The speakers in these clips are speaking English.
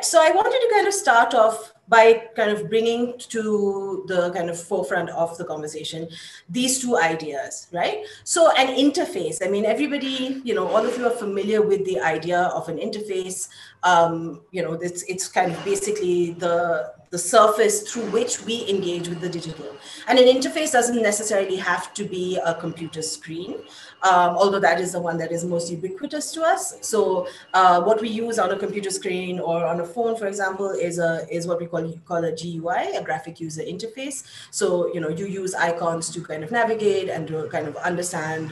So I wanted to kind of start off by kind of bringing to the kind of forefront of the conversation these two ideas, right? So an interface, I mean, everybody, all of you are familiar with the idea of an interface. It's kind of basically the surface through which we engage with the digital. And an interface doesn't necessarily have to be a computer screen, although that is the one that is most ubiquitous to us. So what we use on a computer screen or on a phone, for example, is what we call a GUI, a graphic user interface. So, you use icons to kind of navigate and to kind of understand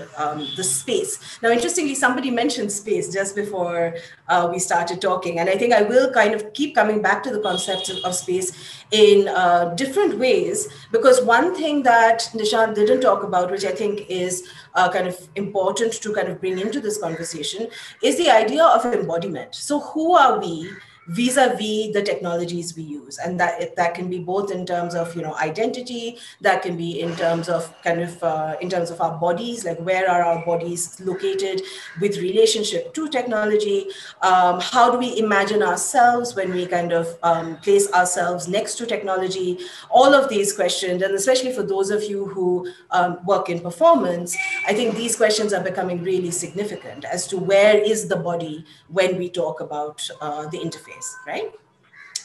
the space. Now, interestingly, somebody mentioned space just before we started talking. And I think I will kind of keep coming back to the concept of space in different ways, because one thing that Nishant didn't talk about, which I think is kind of important to kind of bring into this conversation, is the idea of embodiment. So who are we vis-a-vis the technologies we use? And that can be both in terms of, identity, that can be in terms of kind of, in terms of our bodies, like where are our bodies located with relationship to technology? How do we imagine ourselves when we kind of place ourselves next to technology? All of these questions, and especially for those of you who work in performance, I think these questions are becoming really significant as to where is the body when we talk about the interface. Right?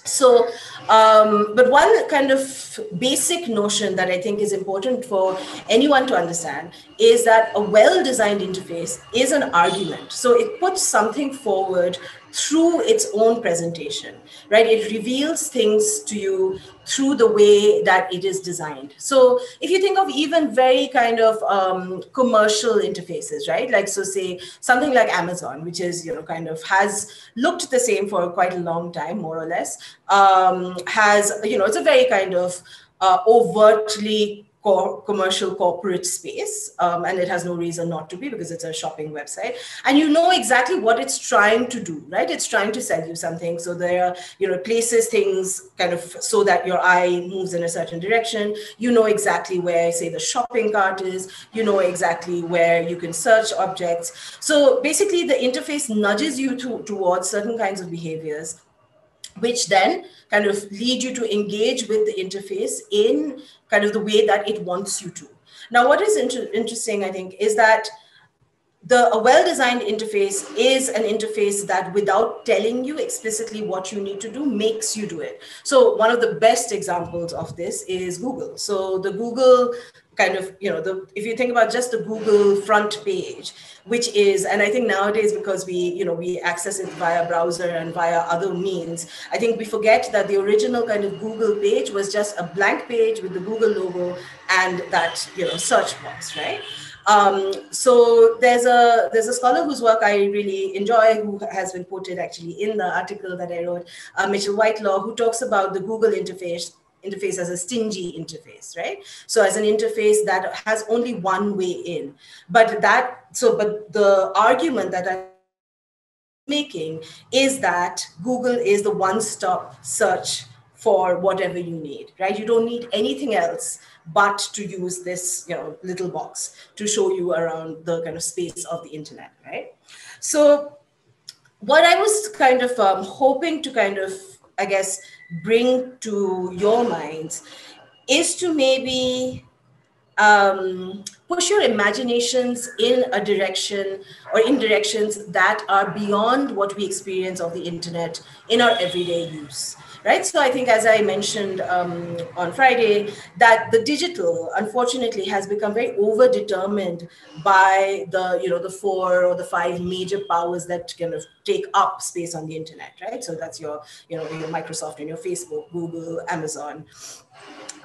So, but one kind of basic notion that I think is important for anyone to understand is that a well-designed interface is an argument. So it puts something forward through its own presentation, right? It reveals things to you through the way that it is designed. So if you think of even very kind of commercial interfaces, right? Like, so say something like Amazon, which is, kind of has looked the same for quite a long time, more or less, has, it's a very kind of overtly commercial corporate space, and it has no reason not to be because it's a shopping website, and you know exactly what it's trying to do, right? It's trying to sell you something. So there are, places things kind of so that your eye moves in a certain direction. You know exactly where, say, the shopping cart is. You know exactly where you can search objects. So basically, the interface nudges you towards certain kinds of behaviors, which then kind of lead you to engage with the interface in kind of the way that it wants you to. Now, what is interesting, I think, is that a well-designed interface is an interface that, without telling you explicitly what you need to do, makes you do it. So one of the best examples of this is Google. So the Google kind of, if you think about just the Google front page, which is, and I think nowadays, because we access it via browser and via other means, I think we forget that the original kind of Google page was just a blank page with the Google logo and that, search box, right? So there's a scholar whose work I really enjoy, who has been quoted actually in the article that I wrote, Mitchell Whitelaw, who talks about the Google interface as a stingy interface, right? So as an interface that has only one way in. But the argument that I'm making is that Google is the one-stop search for whatever you need, right? You don't need anything else but to use this, little box to show you around the kind of space of the internet, right? So what I was kind of hoping to kind of, I guess, bring to your minds is to maybe push your imaginations in a direction or in directions that are beyond what we experience of the internet in our everyday use. Right. So I think, as I mentioned on Friday, that the digital, unfortunately, has become very overdetermined by the 4 or the 5 major powers that kind of take up space on the internet. Right. So that's your Microsoft and your Facebook, Google, Amazon.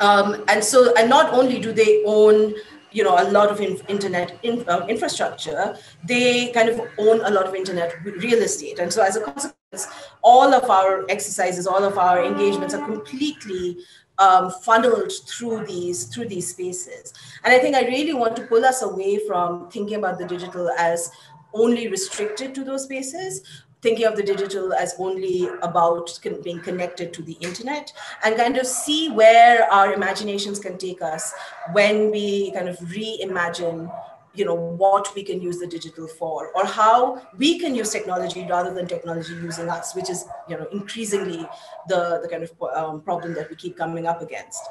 And not only do they own a lot of internet infrastructure, they kind of own a lot of internet real estate. And so as a consequence, all of our exercises, all of our engagements are completely funneled through these spaces. And I think I really want to pull us away from thinking about the digital as only restricted to those spaces, thinking of the digital as only about being connected to the internet, and kind of see where our imaginations can take us when we kind of reimagine what we can use the digital for, or how we can use technology rather than technology using us, which is increasingly the kind of problem that we keep coming up against.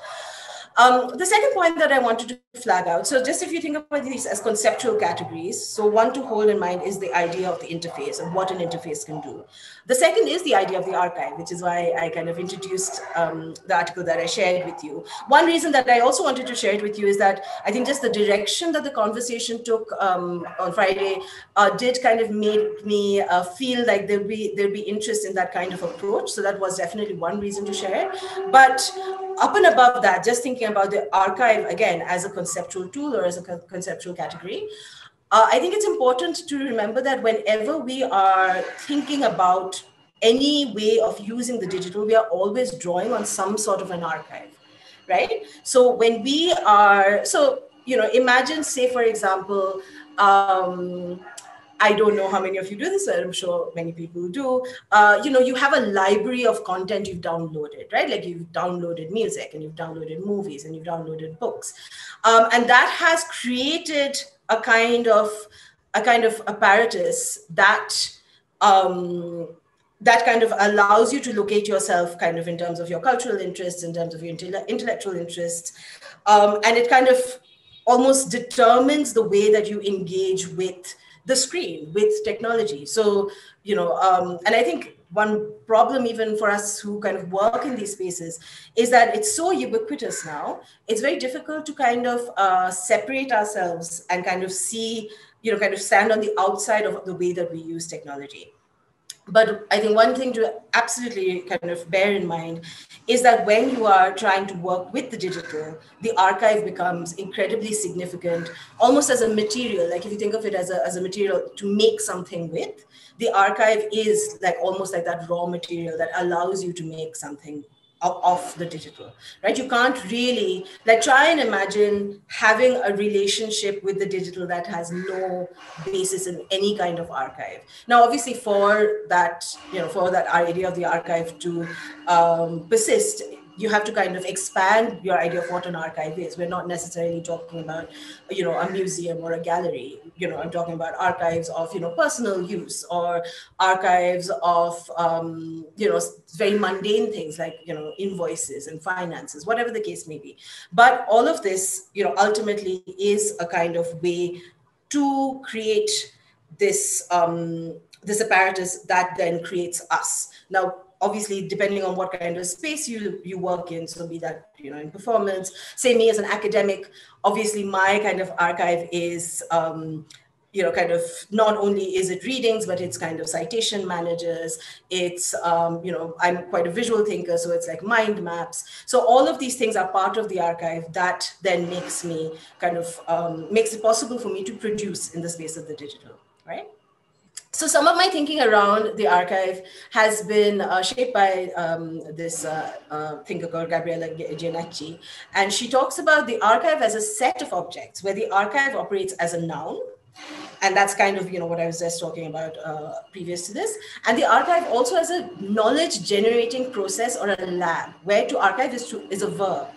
The second point that I wanted to flag out, so just if you think about these as conceptual categories, so one to hold in mind is the idea of the interface and what an interface can do. The second is the idea of the archive, which is why I kind of introduced the article that I shared with you. One reason that I also wanted to share it with you is that I think just the direction that the conversation took on Friday did kind of make me feel like there'd be interest in that kind of approach. So that was definitely one reason to share. But up and above that, just thinking about the archive again as a conceptual tool or as a conceptual category, I think it's important to remember that whenever we are thinking about any way of using the digital, we are always drawing on some sort of an archive, right? So when we are, imagine, say, for example, I don't know how many of you do this, but I'm sure many people do. You have a library of content you've downloaded, right? Like you've downloaded music and you've downloaded movies and you've downloaded books. And that has created a kind of apparatus that that kind of allows you to locate yourself kind of in terms of your cultural interests, in terms of your intellectual interests. And it kind of almost determines the way that you engage with the screen, with technology. So, and I think one problem even for us who kind of work in these spaces is that it's so ubiquitous now, it's very difficult to kind of separate ourselves and kind of see, kind of stand on the outside of the way that we use technology. But I think one thing to absolutely kind of bear in mind is that when you are trying to work with the digital, the archive becomes incredibly significant, almost as a material. Like if you think of it as a material to make something with, the archive is like almost like that raw material that allows you to make something of the digital, right? You can't really, like, try and imagine having a relationship with the digital that has no basis in any kind of archive. Now, obviously, for that idea of the archive to persist, you have to kind of expand your idea of what an archive is. We're not necessarily talking about, a museum or a gallery. I'm talking about archives of, personal use, or archives of, very mundane things like, invoices and finances, whatever the case may be. But all of this, ultimately is a kind of way to create this, this apparatus that then creates us. Now, obviously, depending on what kind of space you work in, so be that, in performance, say me as an academic, obviously my kind of archive is, kind of not only is it readings, but it's kind of citation managers. It's, I'm quite a visual thinker, so it's like mind maps. So all of these things are part of the archive that then makes me kind of, makes it possible for me to produce in the space of the digital, right? So some of my thinking around the archive has been shaped by this thinker called Gabriella Giannacci. And she talks about the archive as a set of objects where the archive operates as a noun. And that's kind of, what I was just talking about previous to this. And the archive also has a knowledge generating process or a lab, where to archive is a verb.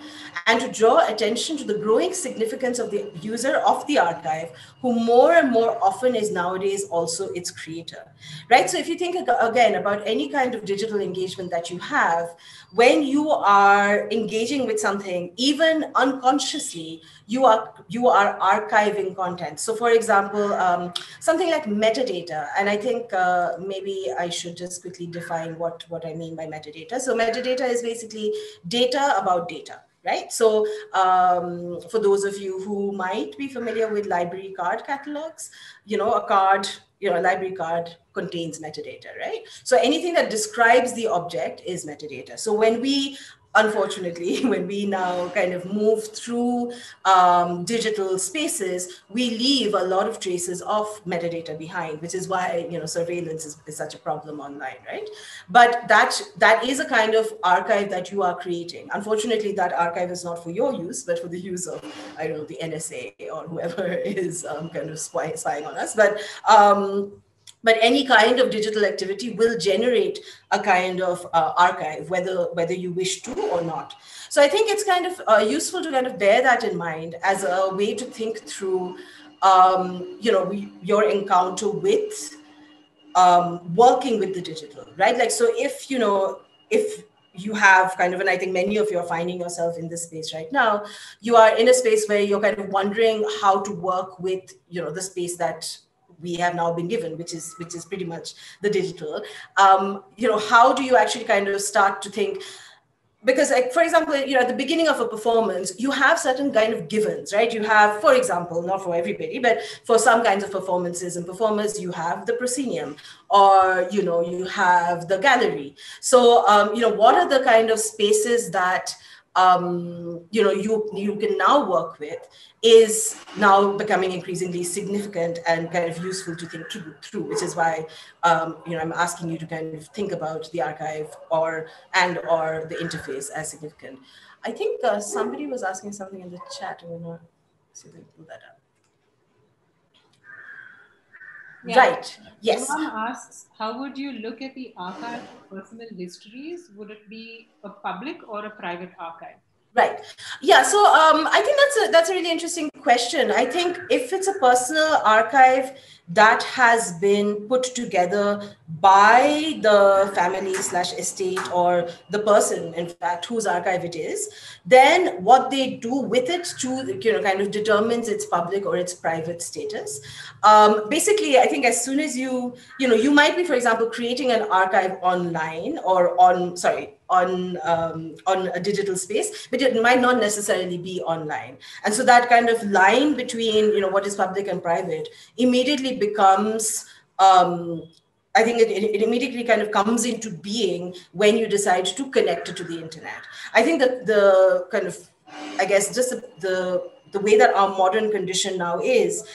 And to draw attention to the growing significance of the user of the archive, who more and more often is nowadays also its creator, right? So if you think again about any kind of digital engagement that you have, when you are engaging with something, even unconsciously, you are archiving content. So for example, something like metadata, and I think maybe I should just quickly define what I mean by metadata. So metadata is basically data about data. Right. So for those of you who might be familiar with library card catalogs, a card, a library card contains metadata, right? So anything that describes the object is metadata. So when we, unfortunately, when we now kind of move through digital spaces, we leave a lot of traces of metadata behind, which is why, surveillance is such a problem online, right? But that is a kind of archive that you are creating. Unfortunately, that archive is not for your use, but for the use of, I don't know, the NSA or whoever is kind of spying on us. But any kind of digital activity will generate a kind of archive, whether you wish to or not. So I think it's kind of useful to kind of bear that in mind as a way to think through your encounter with working with the digital, right? Like, so if you have kind of, and I think many of you are finding yourself in this space right now, you are in a space where you're kind of wondering how to work with, the space that we have now been given, which is pretty much the digital. How do you actually kind of start to think? Because, like, for example, at the beginning of a performance, you have certain kind of givens, right? You have, for example, not for everybody, but for some kinds of performances and performers, you have the proscenium, or, you have the gallery. So, what are the kind of spaces that, you can now work with is now becoming increasingly significant and kind of useful to think through, which is why, I'm asking you to kind of think about the archive or the interface as significant. I think somebody was asking something in the chat. I'm going to see if I can pull that up. Yeah. Right. Yes. Bhavan asks, how would you look at the archive of personal histories? Would it be a public or a private archive? Right. Yeah. So I think that's a really interesting question. I think if it's a personal archive that has been put together by the family / estate, or the person, in fact, whose archive it is, then what they do with it kind of determines its public or its private status. Basically, I think as soon as you might be, for example, creating an archive online or on a digital space, but it might not necessarily be online. And so that kind of line between, what is public and private immediately becomes, I think it immediately kind of comes into being when you decide to connect it to the internet. I think that the kind of, I guess, just the way that our modern condition now is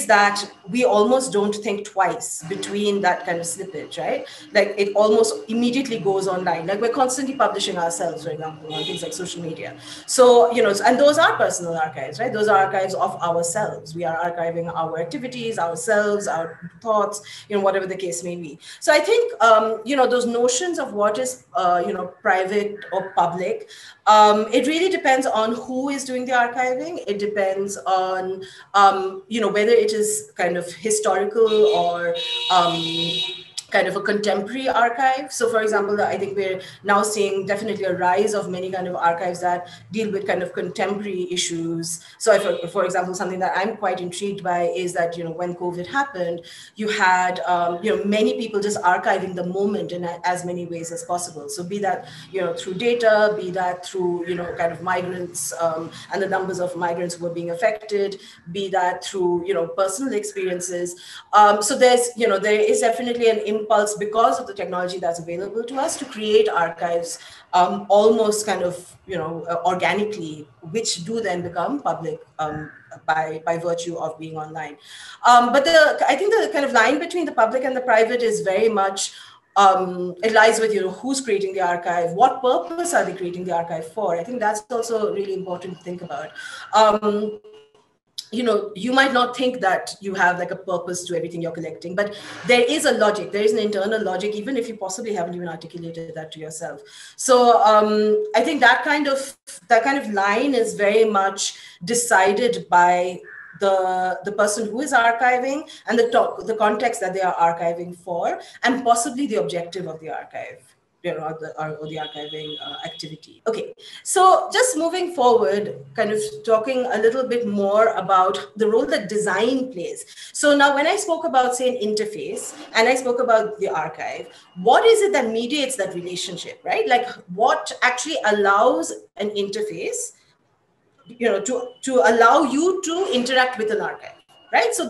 that we almost don't think twice between that kind of slippage, right? Like, it almost immediately goes online. Like, we're constantly publishing ourselves, for example, on things like social media. So, and those are personal archives, right? Those are archives of ourselves. We are archiving our activities, ourselves, our thoughts, whatever the case may be. So I think, those notions of what is, private or public, it really depends on who is doing the archiving. It depends on, whether it is kind of historical or kind of a contemporary archive. So, for example, I think we're now seeing definitely a rise of many kind of archives that deal with kind of contemporary issues. So, for example, something that I'm quite intrigued by is that, when COVID happened, you had, many people just archiving the moment in as many ways as possible. So be that, through data, be that through, kind of migrants and the numbers of migrants who were being affected, be that through, personal experiences. So there is definitely an impulse, because of the technology that's available to us, to create archives almost kind of, organically, which do then become public by virtue of being online. But I think the kind of line between the public and the private is very much, it lies with, who's creating the archive, what purpose are they creating the archive for. I think that's also really important to think about. You might not think that you have like a purpose to everything you're collecting, but there is a logic, there is an internal logic, even if you possibly haven't even articulated that to yourself. So I think that kind of line is very much decided by the person who is archiving and the context that they are archiving for, and possibly the objective of the archive. Or the archiving activity. Okay, so just moving forward, kind of talking a little bit more about the role that design plays. So now when I spoke about, say, an interface, and I spoke about the archive, what is it that mediates that relationship, right? Like, what actually allows an interface, to allow you to interact with an archive? Right. So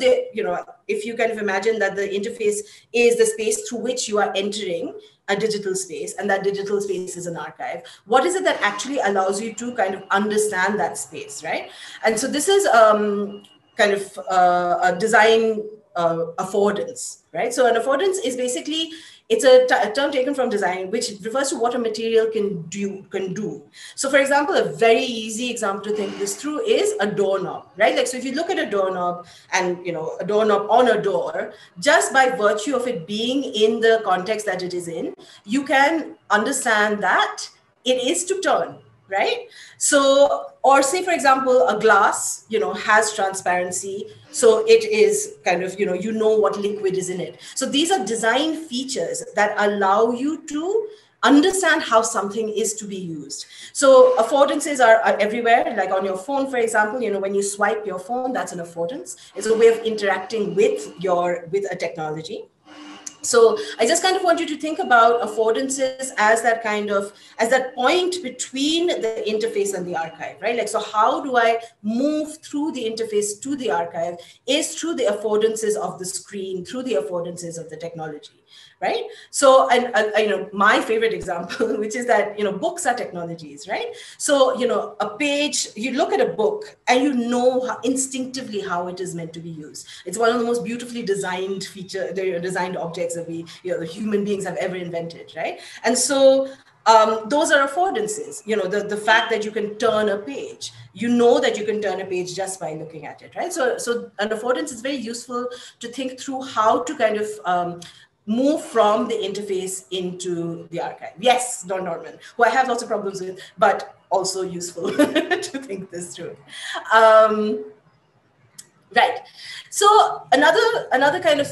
if you kind of imagine that the interface is the space through which you are entering a digital space, and that digital space is an archive, what is it that actually allows you to kind of understand that space, right? And so this is kind of a design affordance, right? So an affordance is basically, it's a term taken from design, which refers to what a material can do. So, for example, a very easy example to think this through is a doorknob, right? Like, so if you look at a doorknob and, a doorknob on a door, just by virtue of it being in the context that it is in, you can understand that it is to turn, right? So, or say, for example, a glass, has transparency. So it is kind of, you know what liquid is in it. So these are design features that allow you to understand how something is to be used. So affordances are everywhere, like on your phone, for example, when you swipe your phone, that's an affordance. It's a way of interacting with a technology. So I just kind of want you to think about affordances as that point between the interface and the archive, right? Like, so how do I move through the interface to the archive is through the affordances of the screen, through the affordances of the technology, right? So, and my favorite example, which is that, books are technologies, right? So, a page, you look at a book and you know instinctively how it is meant to be used. It's one of the most beautifully designed designed objects that the human beings have ever invented, right? And so those are affordances, the fact that you can turn a page, that you can turn a page just by looking at it, right? So an affordance is very useful to think through how to kind of move from the interface into the archive. Yes, Don Norman, who I have lots of problems with, but also useful to think this through. Right. So another kind of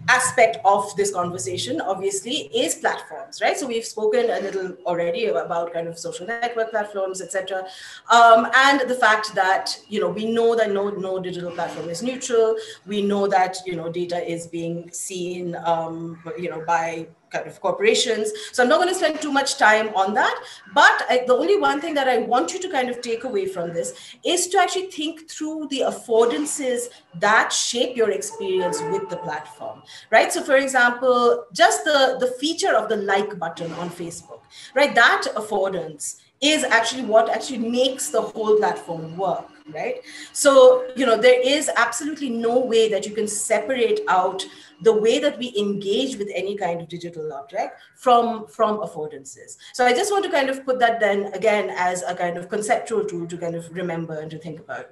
aspect of this conversation, obviously, is platforms, right? So we've spoken a little already about kind of social network platforms, etc., and the fact that we know that no digital platform is neutral. We know that data is being seen by kind of corporations. So I'm not going to spend too much time on that. But the only one thing that I want you to kind of take away from this is to actually think through the affordances that shape your experience with the platform, right? So for example, just the feature of the like button on Facebook, right? That affordance is actually what actually makes the whole platform work, right? So, there is absolutely no way that you can separate out the way that we engage with any kind of digital object from affordances. So I just want to kind of put that then again as a kind of conceptual tool to kind of remember and to think about.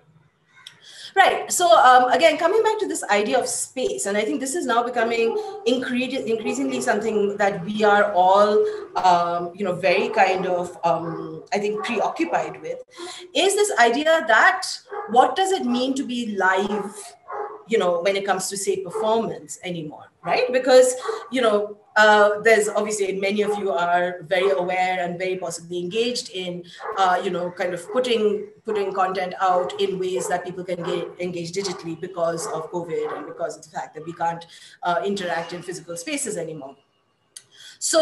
Right. So again, coming back to this idea of space, and I think this is now becoming increasingly something that we are all, very kind of, I think, preoccupied with, is this idea that what does it mean to be live, when it comes to, say, performance anymore, right? Because, there's obviously many of you are very aware and very possibly engaged in, kind of putting content out in ways that people can engage digitally because of COVID and because of the fact that we can't interact in physical spaces anymore. So,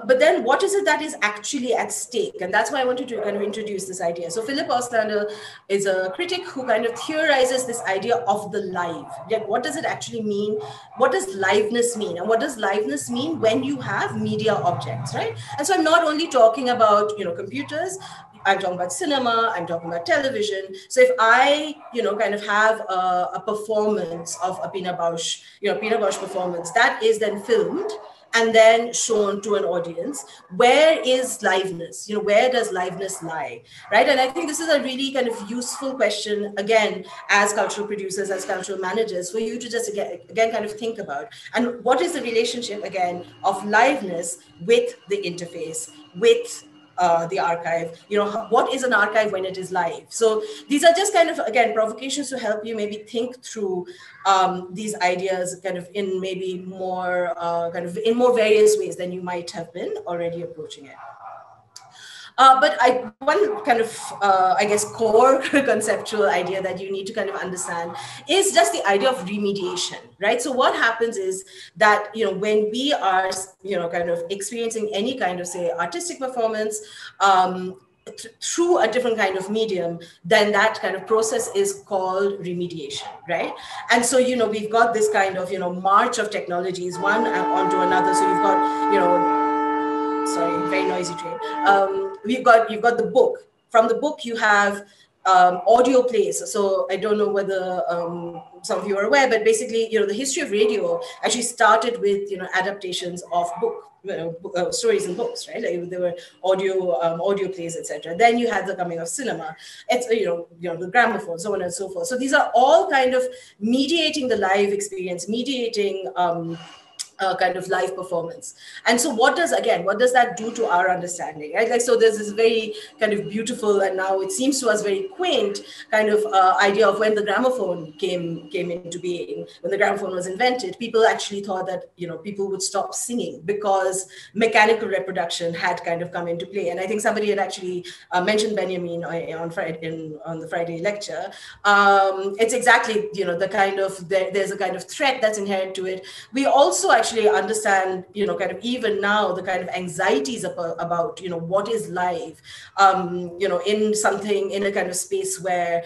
but then what is it that is actually at stake? And that's why I wanted to kind of introduce this idea. So Philip Ostrander is a critic who kind of theorizes this idea of the live. Like, what does it actually mean? What does liveness mean? And what does liveness mean when you have media objects, right? And so I'm not only talking about, computers, I'm talking about cinema, I'm talking about television. So if I, kind of have a performance of a Pina Bausch performance that is then filmed and then shown to an audience, where is liveness? Where does liveness lie, right? And I think this is a really kind of useful question, again, as cultural producers, as cultural managers, for you to just, again kind of think about. And what is the relationship, again, of liveness with the interface, with the archive? What is an archive when it is live? So these are just kind of, again, provocations to help you maybe think through these ideas kind of in maybe more in more various ways than you might have been already approaching it. But one kind of, I guess, core conceptual idea that you need to kind of understand is just the idea of remediation, right? So what happens is that, when we are, kind of experiencing any kind of, say, artistic performance, through a different kind of medium, then that kind of process is called remediation, right? And so, we've got this kind of, march of technologies, one onto another. So you've got, sorry, very noisy train. You've got the book. From the book, you have audio plays. So I don't know whether some of you are aware, but basically, the history of radio actually started with, adaptations of stories and books, right? Like there were audio plays, etc. Then you had the coming of cinema. It's the gramophone, so on and so forth. So these are all kind of mediating the live experience, mediating kind of live performance. And so what does that do to our understanding, right? Like, so there's this very kind of beautiful, and now it seems to us very quaint kind of idea of when the gramophone came into being. When the gramophone was invented, people actually thought that, you know, people would stop singing because mechanical reproduction had kind of come into play. And I think somebody had actually mentioned Benjamin on the Friday lecture. It's exactly, you know, the kind of, there's a kind of threat that's inherent to it. We also actually understand, you know, kind of even now the kind of anxieties about, you know, what is live, you know, in a kind of space where,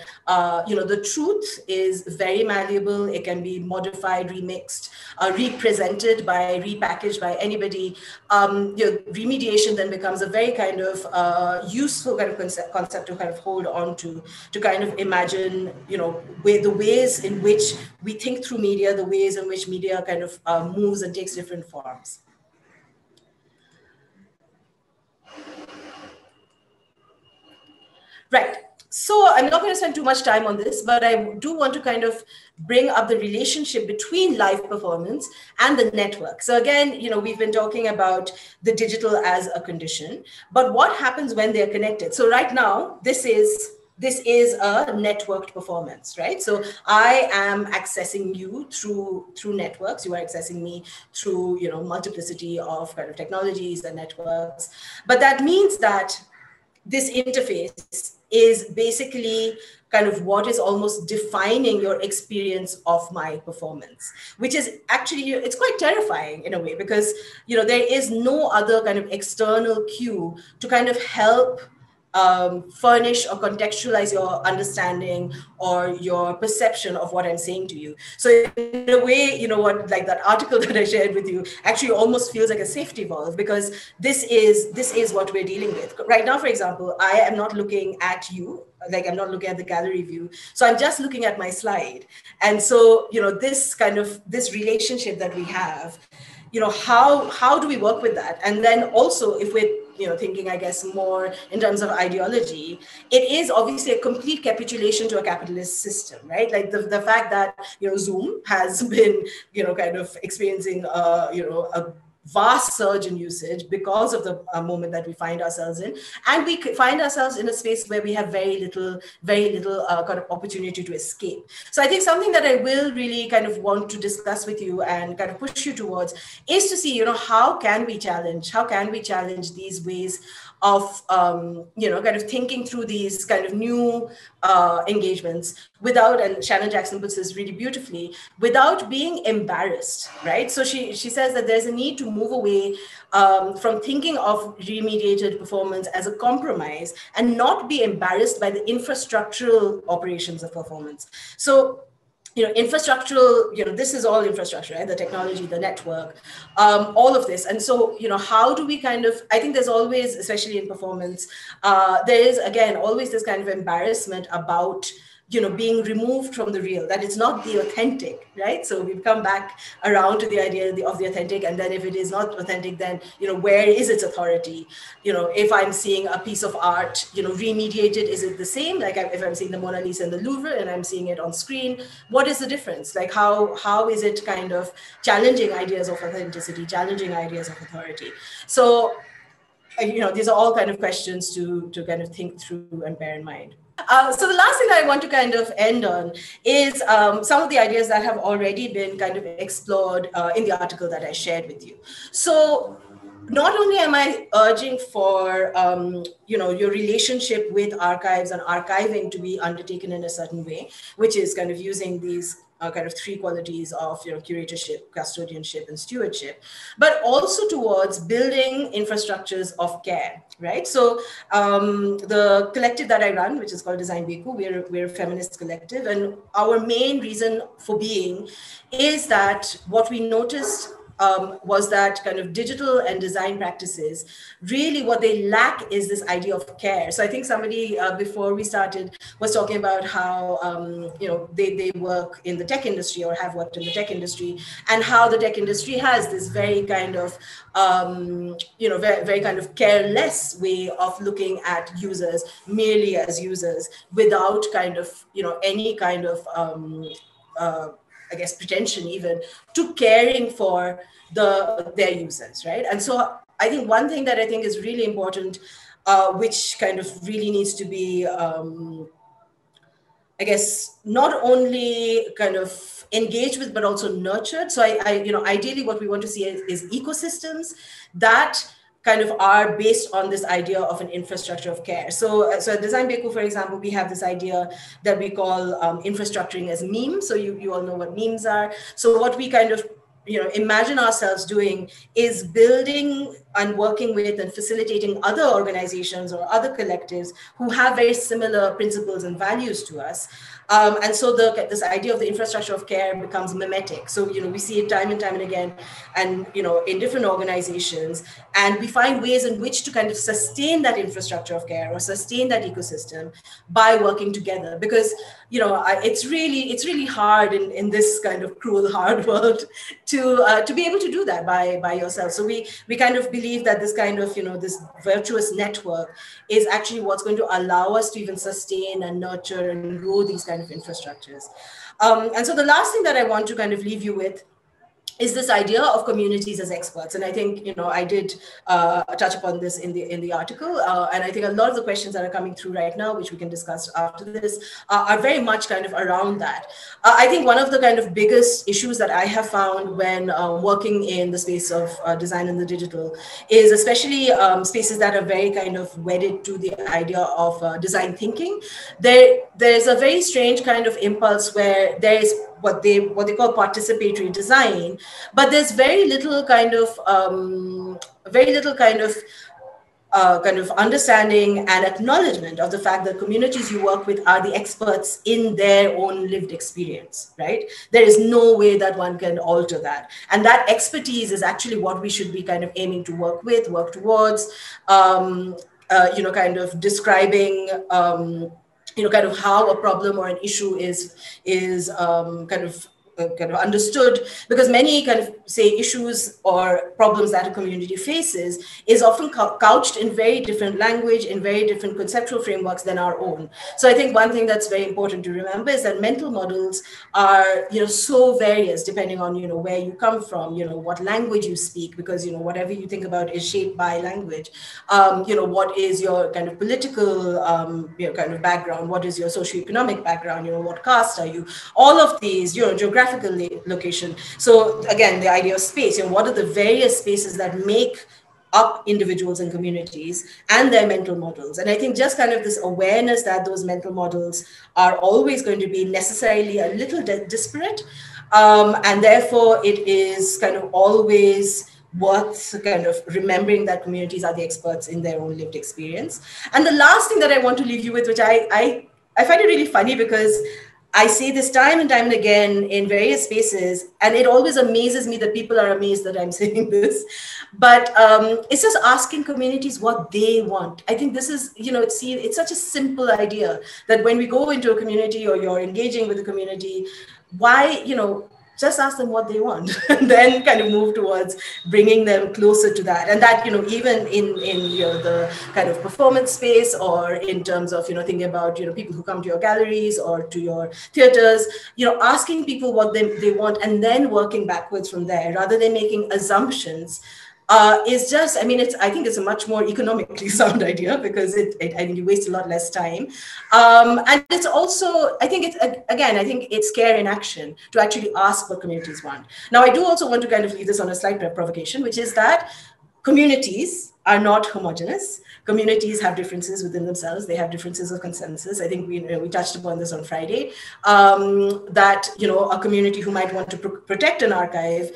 you know, the truth is very malleable. It can be modified, remixed, represented repackaged by anybody. You know, remediation then becomes a very kind of useful kind of concept to kind of hold on to kind of imagine, you know, the ways in which we think through media, the ways in which media kind of moves and takes different forms. Right. So I'm not going to spend too much time on this, but I do want to kind of bring up the relationship between live performance and the network. So again, you know, we've been talking about the digital as a condition, but what happens when they're connected? So right now, this is a networked performance, right? So I am accessing you through networks. You are accessing me through, you know, multiplicity of kind of technologies and networks. But that means that this interface is basically kind of what is almost defining your experience of my performance, which is actually, it's quite terrifying in a way, because, you know, there is no other kind of external cue to kind of help furnish or contextualize your understanding or your perception of what I'm saying to you. So in a way, you know what, like that article that I shared with you actually almost feels like a safety valve, because this is what we're dealing with. Right now, for example, I am not looking at you, like I'm not looking at the gallery view. So I'm just looking at my slide. And so, you know, this relationship that we have, you know, how do we work with that? And then also, if we're, you know, thinking, I guess, more in terms of ideology, it is obviously a complete capitulation to a capitalist system, right? Like the fact that, you know, Zoom has been, you know, kind of experiencing, you know, a vast surge in usage because of the moment that we find ourselves in, and we find ourselves in a space where we have very little kind of opportunity to escape. So I think something that I will really kind of want to discuss with you and kind of push you towards is to see, you know, how can we challenge these ways of, you know, kind of thinking through these kind of new engagements without, and Shannon Jackson puts this really beautifully, without being embarrassed, right? So she says that there's a need to move away from thinking of remediated performance as a compromise and not be embarrassed by the infrastructural operations of performance. So, you know, infrastructural, you know, this is all infrastructure, right? The technology, the network, all of this. And so, you know, how do we kind of, I think there's always, especially in performance, there is, again, always this kind of embarrassment about, you know, being removed from the real, that it's not the authentic, right? So we've come back around to the idea of the authentic. And then if it is not authentic, then, you know, where is its authority? You know, if I'm seeing a piece of art, you know, remediated, is it the same? Like if I'm seeing the Mona Lisa in the Louvre and I'm seeing it on screen, what is the difference? Like how is it kind of challenging ideas of authenticity, challenging ideas of authority? So, you know, these are all kind of questions to kind of think through and bear in mind. So the last thing that I want to kind of end on is some of the ideas that have already been kind of explored in the article that I shared with you. So not only am I urging for, you know, your relationship with archives and archiving to be undertaken in a certain way, which is kind of using these kind of three qualities of, you know, curatorship, custodianship, and stewardship, but also towards building infrastructures of care, right? So the collective that I run, which is called Design Beku, we're a feminist collective, and our main reason for being is that what we noticed was that kind of digital and design practices, really what they lack is this idea of care. So I think somebody before we started was talking about how, you know, they work in the tech industry or have worked in the tech industry, and how the tech industry has this very kind of, you know, very kind of careless way of looking at users merely as users without kind of, you know, any kind of, I guess, pretension even to caring for their users, right? And so I think one thing that I think is really important, which kind of really needs to be, I guess, not only kind of engaged with, but also nurtured. So ideally what we want to see is ecosystems that kind of are based on this idea of an infrastructure of care. So at Design Beku, for example, we have this idea that we call infrastructuring as memes. So you all know what memes are. So what we kind of imagine ourselves doing is building and working with and facilitating other organizations or other collectives who have very similar principles and values to us. And so this idea of the infrastructure of care becomes mimetic. So, we see it time and time and again, and, in different organizations, and we find ways in which to kind of sustain that infrastructure of care or sustain that ecosystem by working together. Because, it's really hard in this kind of cruel, hard world to be able to do that by yourself. So we kind of believe that this kind of, this virtuous network is actually what's going to allow us to even sustain and nurture and grow these kind of infrastructures. And so the last thing that I want to kind of leave you with is this idea of communities as experts. And I think, I did touch upon this in the article. And I think a lot of the questions that are coming through right now, which we can discuss after this, are very much kind of around that. I think one of the kind of biggest issues that I have found when working in the space of design in the digital is especially spaces that are very kind of wedded to the idea of design thinking. There's a very strange kind of impulse where there is what they call participatory design, but there's very little kind of understanding and acknowledgement of the fact that communities you work with are the experts in their own lived experience, right? There is no way that one can alter that. And that expertise is actually what we should be kind of aiming to work towards, kind of describing, kind of how a problem or an issue is kind of understood, because many kind of say issues or problems that a community faces is often couched in very different language, in very different conceptual frameworks than our own. So I think one thing that's very important to remember is that mental models are, so various depending on, where you come from, what language you speak, because, whatever you think about is shaped by language. What is your kind of political, kind of background? What is your socioeconomic background? What caste are you? All of these, geographical location. So again, the idea of space, what are the various spaces that make up individuals and communities and their mental models? And I think just kind of this awareness that those mental models are always going to be necessarily a little disparate, and therefore it is kind of always worth kind of remembering that communities are the experts in their own lived experience. And the last thing that I want to leave you with, which I find it really funny, because I say this time and time and again in various spaces, and it always amazes me that people are amazed that I'm saying this, but it's just asking communities what they want. I think this is, it's such a simple idea that when we go into a community or you're engaging with a community, why, just ask them what they want and then kind of move towards bringing them closer to that. And that, even in the kind of performance space, or in terms of, thinking about, people who come to your galleries or to your theaters, asking people what they want and then working backwards from there rather than making assumptions. Is just, I think it's a much more economically sound idea, because I think you waste a lot less time. And it's also, I think it's care in action to actually ask what communities want. Now, I do also want to kind of leave this on a slight provocation, which is that communities are not homogeneous. Communities have differences within themselves. They have differences of consensus. I think we touched upon this on Friday, that, a community who might want to protect an archive,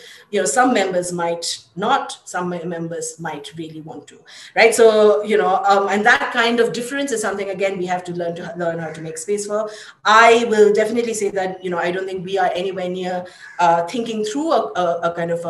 some members might not, some members might really want to, right? So, and that kind of difference is something, again, we have to learn how to make space for. I will definitely say that, I don't think we are anywhere near thinking through a kind of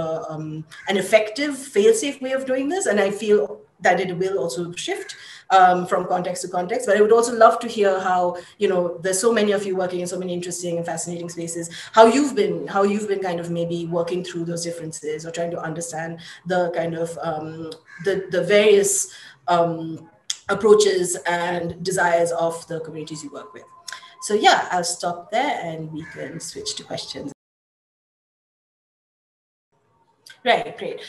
an effective fail-safe way of doing this. And I feel that it will also shift from context to context. But I would also love to hear how, there's so many of you working in so many interesting and fascinating spaces, how you've been kind of maybe working through those differences or trying to understand the kind of the various approaches and desires of the communities you work with. So yeah, I'll stop there and we can switch to questions. Right, great.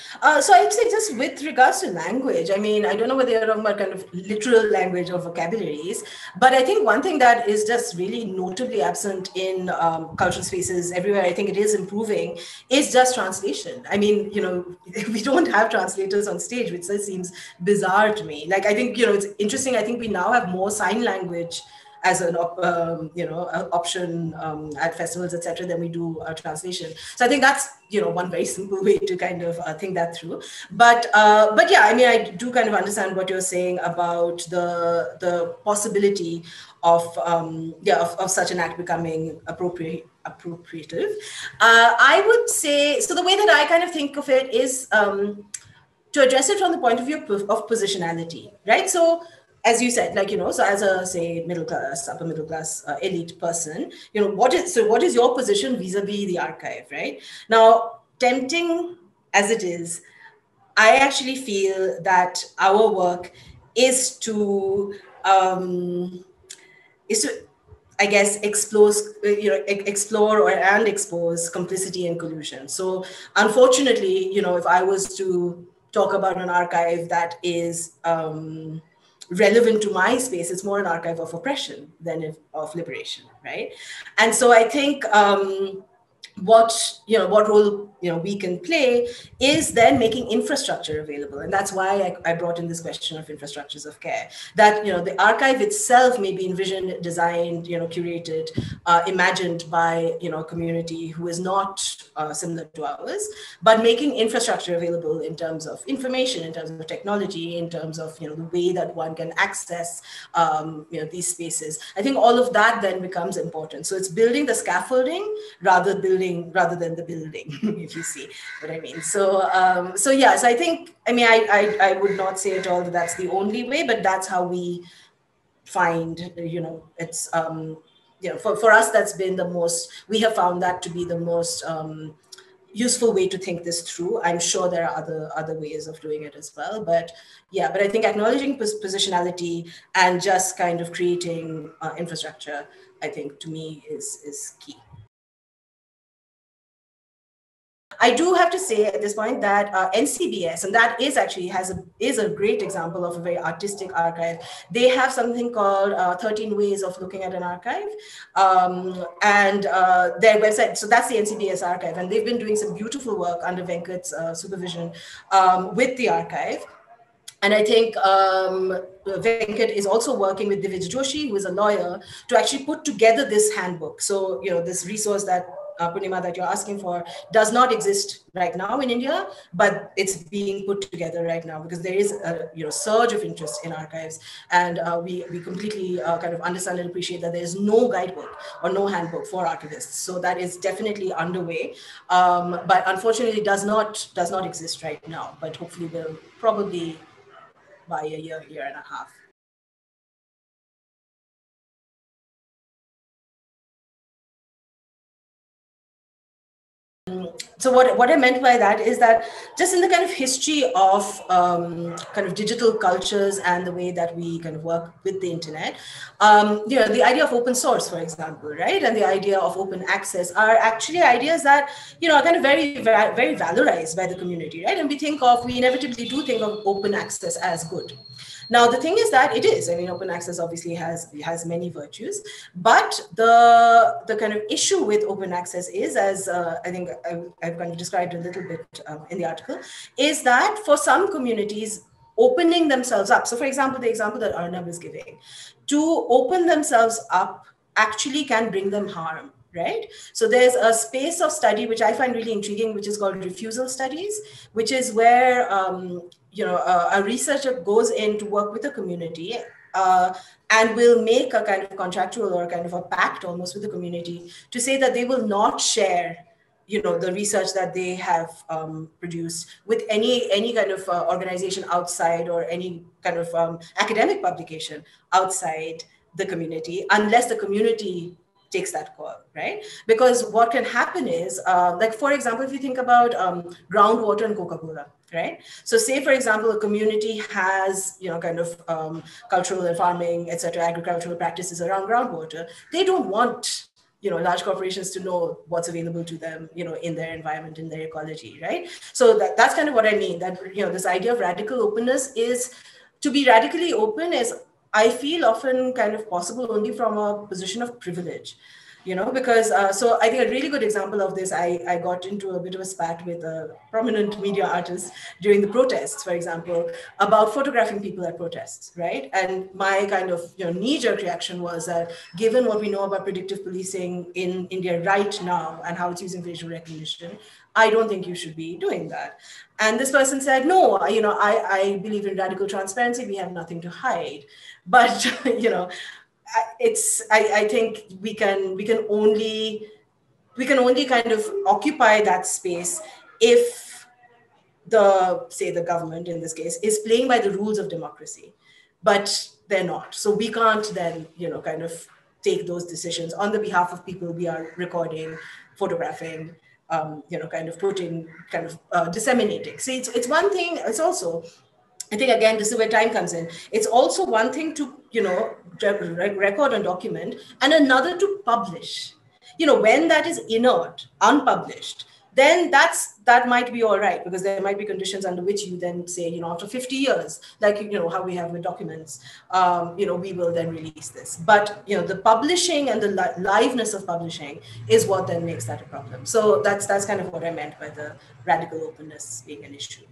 So I'd say just with regards to language, I mean, I don't know whether you're talking about kind of literal language or vocabularies, but I think one thing that is just really notably absent in cultural spaces everywhere, I think it is improving, is just translation. I mean, you know, we don't have translators on stage, which just seems bizarre to me. Like, I think, you know, it's interesting. I think we now have more sign language as an option at festivals, etc., than we do translation. So I think that's, you know, one very simple way to kind of think that through. But yeah, I mean, I do kind of understand what you're saying about the possibility of of such an act becoming appropriative. I would say, so the way that I kind of think of it is to address it from the point of view of positionality, right? So as you said, like, you know, so as a, say, middle class, upper middle class, elite person, you know, what is your position vis-a-vis the archive, right? Now, tempting as it I actually feel that our work is to, I guess, explore and expose complicity and collusion. So unfortunately, you know, if I was to talk about an archive that is relevant to my space, it's more an archive of oppression than of liberation, right? And so I think what role we can play is then making infrastructure available, and that's why I brought in this question of infrastructures of care. That the archive itself may be envisioned, designed, curated, imagined by a community who is not similar to ours, but making infrastructure available in terms of information, in terms of technology, in terms of the way that one can access these spaces. I think all of that then becomes important. So it's building the scaffolding rather than the building, if you see what I mean. So yeah, so I think, I would not say at all that that's the only way, but that's how we find, it's, for us, that's been the most, we have found that to be the most useful way to think this through. I'm sure there are other ways of doing it as well, but yeah, but I think acknowledging positionality and just kind of creating infrastructure, I think, to me is key. I do have to say at this point that NCBS, and that is actually is a great example of a very artistic archive. They have something called 13 Ways of Looking at an Archive, and their website. So that's the NCBS Archive, and they've been doing some beautiful work under Venkat's supervision with the archive. And I think Venkat is also working with Divij Joshi, who is a lawyer, to actually put together this handbook. So, this resource that Purnima, that you're asking for, does not exist right now in India, but it's being put together right now because there is a surge of interest in archives, and we completely kind of understand and appreciate that there is no guidebook or no handbook for archivists. So that is definitely underway, but unfortunately does not exist right now. But hopefully will probably by a year and a half. So what I meant by that is that just in the kind of history of kind of digital cultures and the way that we kind of work with the internet, the idea of open source, for example, right, and the idea of open access are actually ideas that are kind of very, very valorized by the community, right? And we inevitably do think of open access as good. Now, the thing is that it is, open access obviously has many virtues, but the kind of issue with open access is, as I think I've kind of described a little bit in the article, is that for some communities, opening themselves up. So for example, the example that Arnab is giving, to open themselves up actually can bring them harm. Right? So there's a space of study which I find really intriguing, which is called refusal studies, which is where a researcher goes in to work with a community and will make a kind of contractual or kind of a pact almost with the community to say that they will not share the research that they have produced with any kind of organization outside, or any kind of academic publication outside the community, unless the community takes that call, right? Because what can happen is, like, for example, if you think about groundwater and Coca-Cola, right? So say, for example, a community has, kind of cultural and farming, et cetera, agricultural practices around groundwater. They don't want, large corporations to know what's available to them, in their environment, in their ecology, right? So that's kind of what I mean, that, this idea of radical openness is, to be radically open is, I feel, often kind of possible only from a position of privilege. Because, so I think a really good example of this, I got into a bit of a spat with a prominent media artist during the protests, for example, about photographing people at protests, right? And my kind of, knee-jerk reaction was that, given what we know about predictive policing in India right now and how it's using facial recognition, I don't think you should be doing that. And this person said, no, I believe in radical transparency. We have nothing to hide. But, I think we can only kind of occupy that space if the government in this case is playing by the rules of democracy, but they're not. So we can't then, kind of take those decisions on the behalf of people we are recording, photographing, kind of putting, kind of disseminating. See, it's one thing. It's also, I think, again, this is where time comes in. It's also one thing to, record and document, and another to publish. When that is inert, unpublished, then that might be all right, because there might be conditions under which you then say, after 50 years, like, how we have with documents, we will then release this. But, the publishing and the liveness of publishing is what then makes that a problem. So that's kind of what I meant by the radical openness being an issue.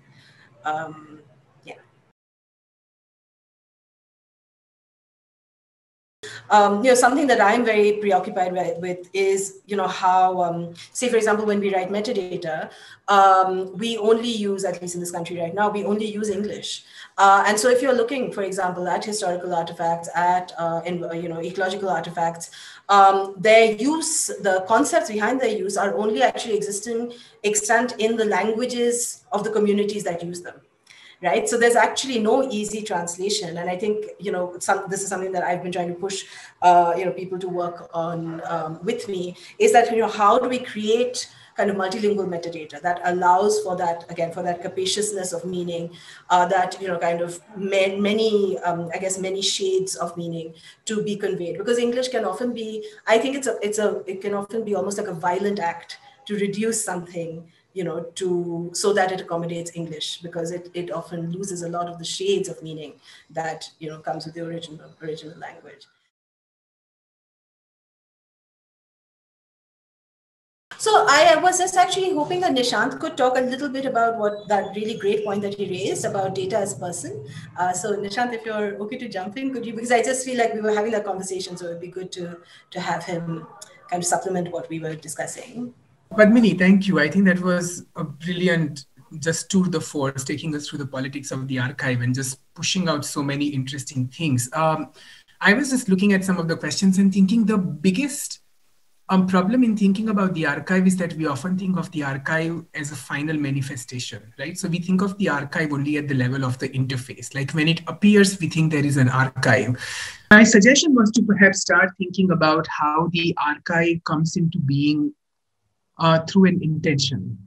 Something that I'm very preoccupied with is, how, say, for example, when we write metadata, we only use, at least in this country right now, we only use English. And so if you're looking, for example, at historical artifacts, at, ecological artifacts, their use, the concepts behind their use are only actually extant in the languages of the communities that use them. Right. So there's actually no easy translation. And I think, this is something that I've been trying to push, people to work on with me, is that, how do we create kind of multilingual metadata that allows for that, again, for that capaciousness of meaning, that, kind of many, I guess, many shades of meaning to be conveyed. Because English can often be, I think it can often be almost like a violent act to reduce something, so that it accommodates English, because it often loses a lot of the shades of meaning that, comes with the original language. So I was just actually hoping that Nishant could talk a little bit about what that really great point that he raised about data as person. So Nishant, if you're okay to jump in, could you, because I just feel like we were having that conversation, so it'd be good to have him kind of supplement what we were discussing. Padmini, thank you. I think that was a brilliant just tour de force, taking us through the politics of the archive and just pushing out so many interesting things. I was just looking at some of the questions and thinking the biggest problem in thinking about the archive is that we often think of the archive as a final manifestation, right? So we think of the archive only at the level of the interface. Like when it appears, we think there is an archive. My suggestion was to perhaps start thinking about how the archive comes into being through an intention,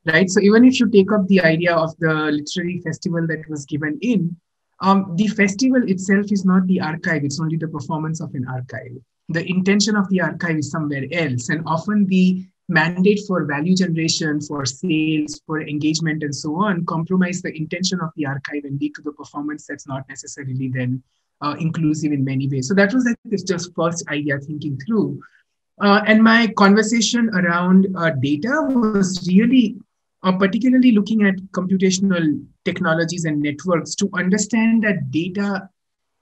right? So even if you take up the idea of the literary festival that was given in, the festival itself is not the archive, it's only the performance of an archive. The intention of the archive is somewhere else, and often the mandate for value generation, for sales, for engagement, and so on, compromise the intention of the archive and lead to the performance that's not necessarily then inclusive in many ways. So that was like this just first idea thinking through. And my conversation around data was really particularly looking at computational technologies and networks to understand that data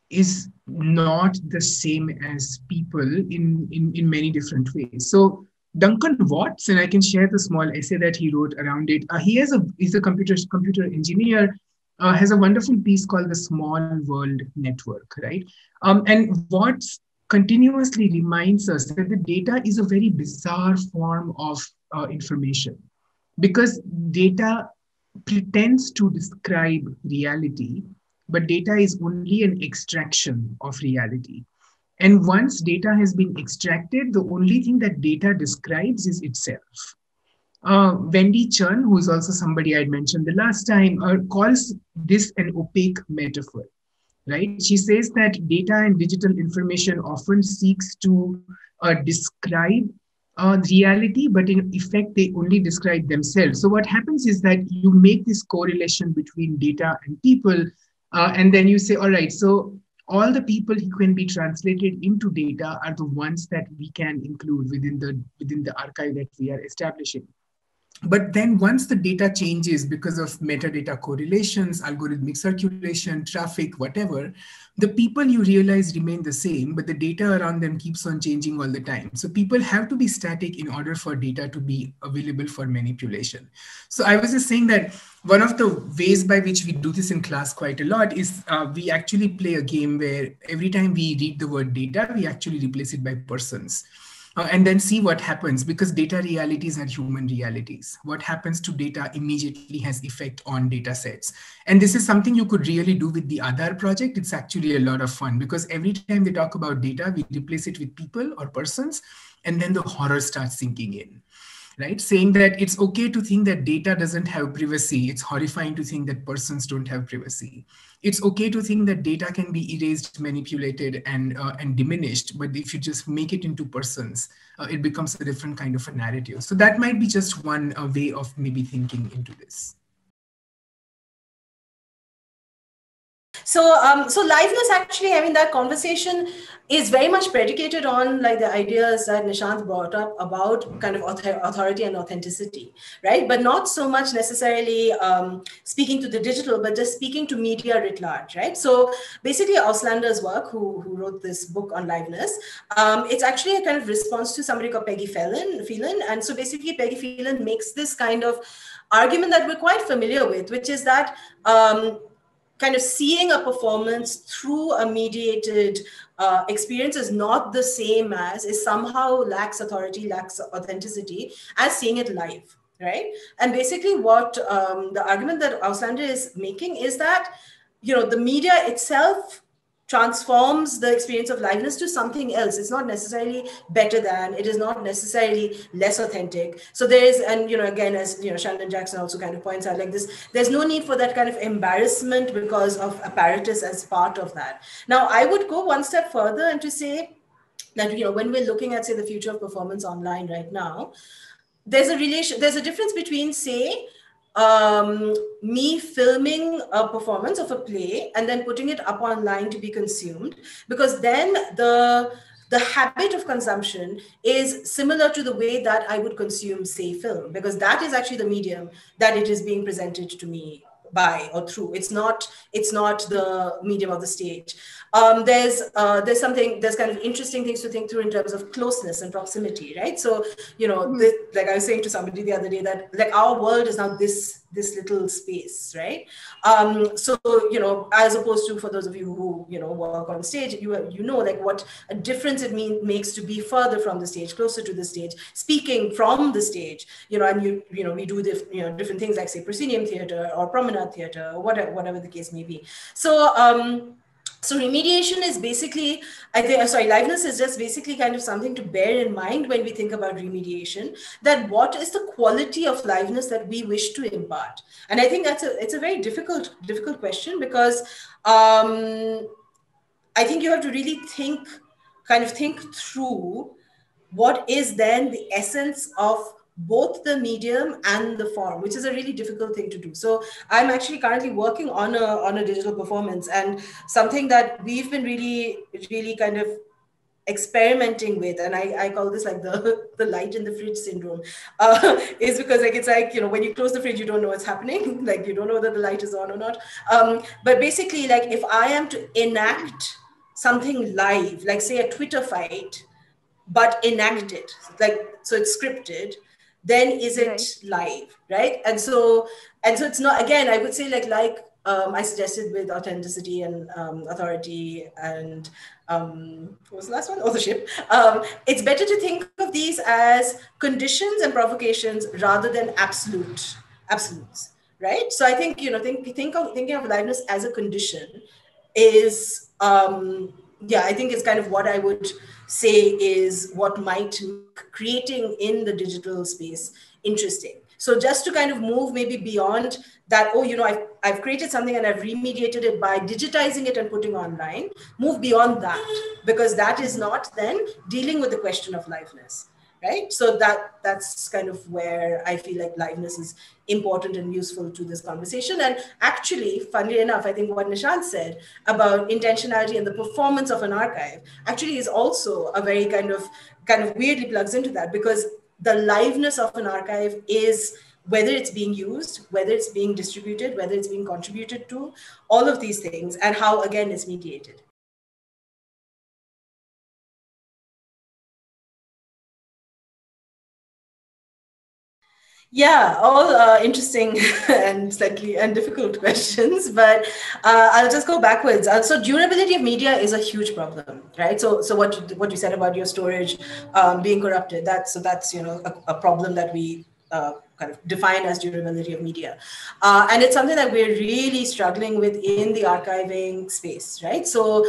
is not the same as people in many different ways. So Duncan Watts, and I can share the small essay that he wrote around it. He's a computer engineer, has a wonderful piece called The Small World Network, right? And Watts continuously reminds us that the data is a very bizarre form of information, because data pretends to describe reality, but data is only an extraction of reality. And once data has been extracted, the only thing that data describes is itself. Wendy Chun, who is also somebody I'd mentioned the last time, calls this an opaque metaphor. Right? She says that data and digital information often seeks to describe reality, but in effect, they only describe themselves. So what happens is that you make this correlation between data and people, and then you say, all right, so all the people who can be translated into data are the ones that we can include within the archive that we are establishing. But then once the data changes because of metadata correlations, algorithmic circulation, traffic, whatever, the people you realize remain the same, but the data around them keeps on changing all the time. So people have to be static in order for data to be available for manipulation. So I was just saying that one of the ways by which we do this in class quite a lot is we actually play a game where every time we read the word data, we actually replace it by persons. And then see what happens, because data realities are human realities. What happens to data immediately has effect on data sets. And this is something you could really do with the Aadhaar project. It's actually a lot of fun, because every time we talk about data, we replace it with people or persons, and then the horror starts sinking in. Right? Saying that it's okay to think that data doesn't have privacy. It's horrifying to think that persons don't have privacy. It's okay to think that data can be erased, manipulated, and diminished. But if you just make it into persons, it becomes a different kind of a narrative. So that might be just one way of maybe thinking into this. So liveness, actually, I mean, that conversation is very much predicated on like the ideas that Nishant brought up about kind of authority and authenticity, right? But not so much necessarily speaking to the digital, but just speaking to media writ large, right? So basically Auslander's work, who wrote this book on liveness, it's actually a kind of response to somebody called Peggy Phelan. And so basically Peggy Phelan makes this kind of argument that we're quite familiar with, which is that kind of seeing a performance through a mediated experience is not the same as, is somehow lacks authority, lacks authenticity, as seeing it live, right? And basically what the argument that Auslander is making is that, you know, the media itself transforms the experience of liveness to something else. It's not necessarily better than, it is not necessarily less authentic. So there is, and, you know, again, as, you know, Shandon Jackson also kind of points out like this, there's no need for that kind of embarrassment because of apparatus as part of that. Now, I would go one step further and to say that, you know, when we're looking at, say, the future of performance online right now, there's a difference between, say, me filming a performance of a play and then putting it up online to be consumed, because then the habit of consumption is similar to the way that I would consume, say, film, because that is actually the medium that it is being presented to me by or through. It's not the medium of the stage. There's kind of interesting things to think through in terms of closeness and proximity, right? So, you know, like I was saying to somebody the other day that like our world is now this little space, right? So, you know, as opposed to, for those of you who, you know, work on stage, you know, like what a difference it makes to be further from the stage, closer to the stage, speaking from the stage, you know, and you know, we do the, you know, different things like, say, proscenium theater or promenade theater or whatever the case may be. So remediation is basically, liveness is just basically kind of something to bear in mind when we think about remediation, that what is the quality of liveness that we wish to impart? And I think it's a very difficult question, because I think you have to really think through what is then the essence of both the medium and the form, which is a really difficult thing to do. So I'm actually currently working on a digital performance, and something that we've been really kind of experimenting with, and I call this like the light in the fridge syndrome, is because like, it's like, you know, when you close the fridge, you don't know what's happening. Like you don't know whether the light is on or not. But basically, like if I am to enact something live, like say a Twitter fight, but enacted, like, so it's scripted, then is it live, right? And so it's not, again, I would say like I suggested with authenticity and authority and what was the last one? Authorship. It's better to think of these as conditions and provocations rather than absolutes, right? So I think, you know, thinking of liveness as a condition is, I think it's kind of what I would say is what might make creating in the digital space interesting. So just to kind of move maybe beyond that, oh, I've created something and I've remediated it by digitizing it and putting online, move beyond that, because that is not then dealing with the question of liveness. Right. So that's kind of where I feel like liveness is important and useful to this conversation. And actually, funnily enough, I think what Nishant said about intentionality and the performance of an archive actually is also a very kind of weirdly plugs into that, because the liveness of an archive is whether it's being used, whether it's being distributed, whether it's being contributed to, all of these things, and how, again, it's mediated. Yeah, all interesting and slightly and difficult questions, but I'll just go backwards. So durability of media is a huge problem, right? So what you said about your storage being corrupted, that's a problem that we kind of define as durability of media. And it's something that we're really struggling with in the archiving space, right? So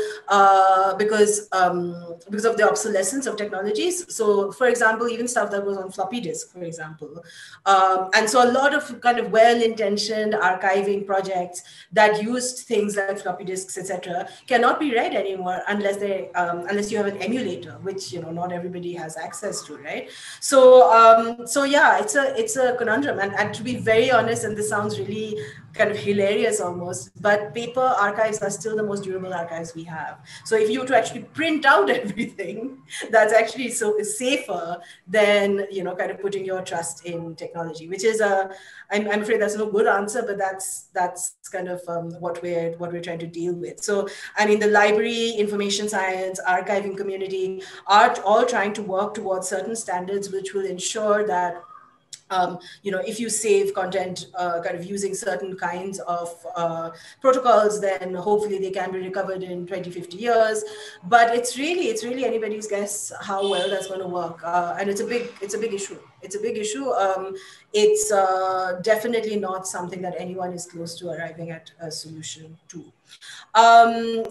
because of the obsolescence of technologies. So for example, even stuff that was on floppy disk, for example. And so a lot of kind of well-intentioned archiving projects that used things like floppy disks, etc., cannot be read anymore unless you have an emulator, which not everybody has access to, right? So yeah, it's a conundrum. And to be very honest, and this sounds really kind of hilarious almost, but paper archives are still the most durable archives we have. So if you were to actually print out everything, that's actually is safer than kind of putting your trust in technology, which is I'm afraid that's no good answer, but that's kind of what we're trying to deal with. So I mean, the library, information science, archiving community are all trying to work towards certain standards which will ensure that if you save content kind of using certain kinds of protocols, then hopefully they can be recovered in 20, 50 years. But it's really anybody's guess how well that's going to work. And it's a big issue. It's a big issue. It's definitely not something that anyone is close to arriving at a solution to.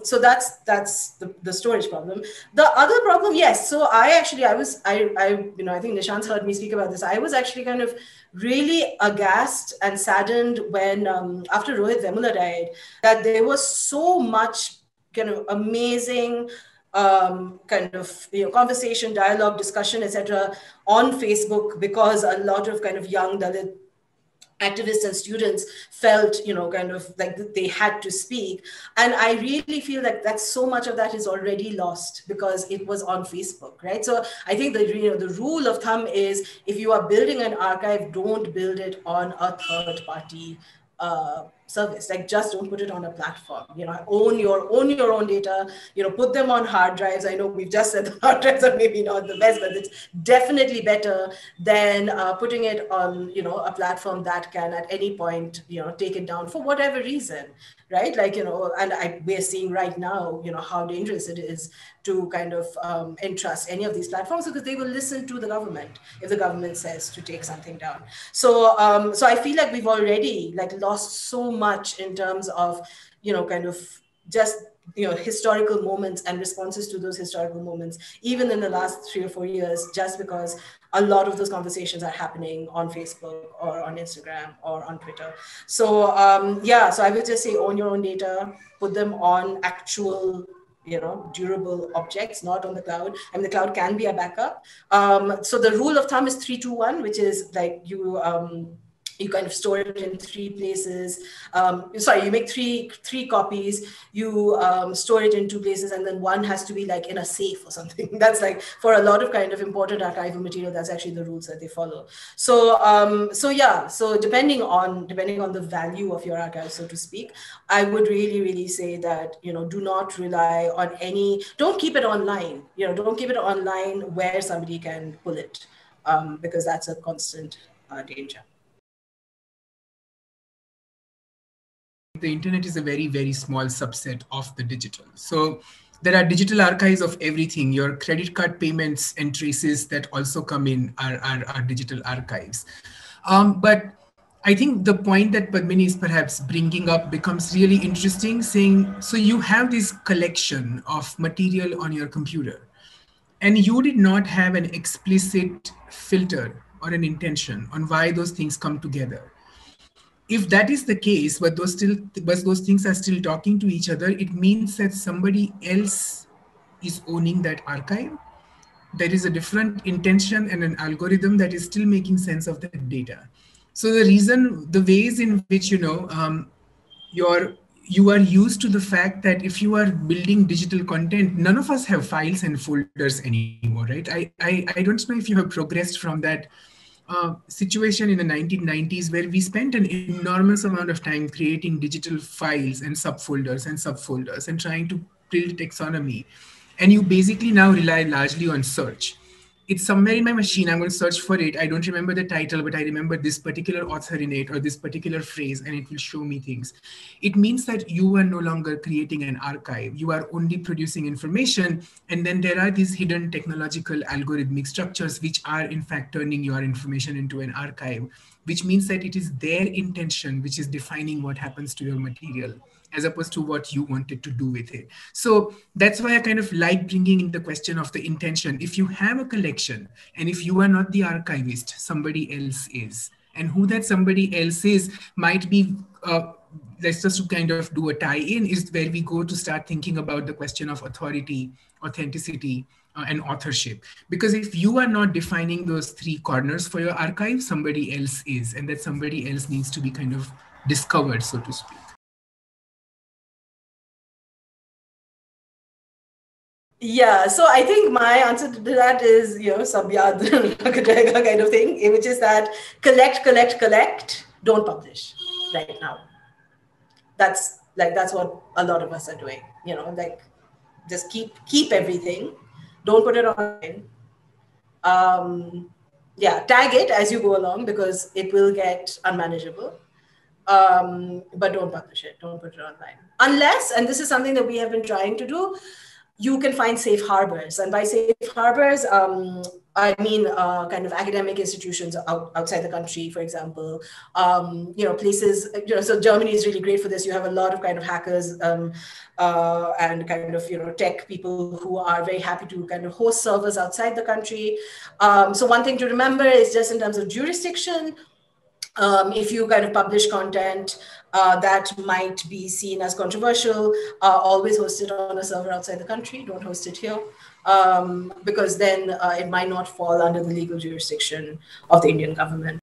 So that's the storage problem. The other problem, yes. So I think Nishant's heard me speak about this. I was actually kind of really aghast and saddened when after Rohit Vemula died, that there was so much kind of amazing kind of conversation, dialogue, discussion, etc. on Facebook, because a lot of kind of young Dalit activists and students felt, kind of like they had to speak. And I really feel like that so much of that is already lost because it was on Facebook, right? So I think the rule of thumb is, if you are building an archive, don't build it on a third party service. Like, just don't put it on a platform. Own your own data. Put them on hard drives. I know we've just said the hard drives are maybe not the best, but it's definitely better than putting it on a platform that can at any point take it down for whatever reason, right? Like and we're seeing right now how dangerous it is to kind of entrust any of these platforms, because they will listen to the government if the government says to take something down. So so I feel like we've already lost so much in terms of kind of just historical moments and responses to those historical moments, even in the last 3 or 4 years, just because a lot of those conversations are happening on Facebook or on Instagram or on Twitter. So yeah, so I would just say, own your own data, put them on actual durable objects, not on the cloud. I mean, the cloud can be a backup. So the rule of thumb is 3-2-1, which is like you kind of store it in 3 places. You make three copies, you store it in 2 places, and then one has to be like in a safe or something. That's like, for a lot of kind of important archival material, that's actually the rules that they follow. So so yeah, so depending on the value of your archive, so to speak, I would really say that do not rely on don't keep it online. Don't keep it online where somebody can pull it, because that's a constant danger. The internet is a very, very small subset of the digital. So there are digital archives of everything. Your credit card payments and traces that also come in are digital archives. But I think the point that Padmini is perhaps bringing up becomes really interesting, saying, so you have this collection of material on your computer, and you did not have an explicit filter or an intention on why those things come together. If that is the case, but those things are still talking to each other, it means that somebody else is owning that archive. There is a different intention and an algorithm that is still making sense of that data. So the ways in which you are used to the fact that if you are building digital content, none of us have files and folders anymore, right? I don't know if you have progressed from that situation in the 1990s where we spent an enormous amount of time creating digital files and subfolders and trying to build taxonomy. And you basically now rely largely on search. It's somewhere in my machine. I'm going to search for it. I don't remember the title, but I remember this particular author in it or this particular phrase, and it will show me things. It means that you are no longer creating an archive. You are only producing information. And then there are these hidden technological algorithmic structures, which are in fact turning your information into an archive, which means that it is their intention which is defining what happens to your material, as opposed to what you wanted to do with it. So that's why I kind of like bringing in the question of the intention. If you have a collection and if you are not the archivist, somebody else is. And who that somebody else is might be, let's just kind of do a tie-in, is where we go to start thinking about the question of authority, authenticity, and authorship. Because if you are not defining those three corners for your archive, somebody else is. And that somebody else needs to be kind of discovered, so to speak. Yeah, so I think my answer to that is, Sabyad kind of thing, which is that collect, don't publish right now. That's what a lot of us are doing, just keep everything, don't put it online. Tag it as you go along because it will get unmanageable. But don't publish it, don't put it online. Unless, and this is something that we have been trying to do, you can find safe harbors. And by safe harbors, I mean kind of academic institutions outside the country, for example, places, so Germany is really great for this. You have a lot of kind of hackers and kind of, tech people who are very happy to kind of host servers outside the country. So one thing to remember is just in terms of jurisdiction, if you kind of publish content that might be seen as controversial, always host it on a server outside the country. Don't host it here, because then it might not fall under the legal jurisdiction of the Indian government.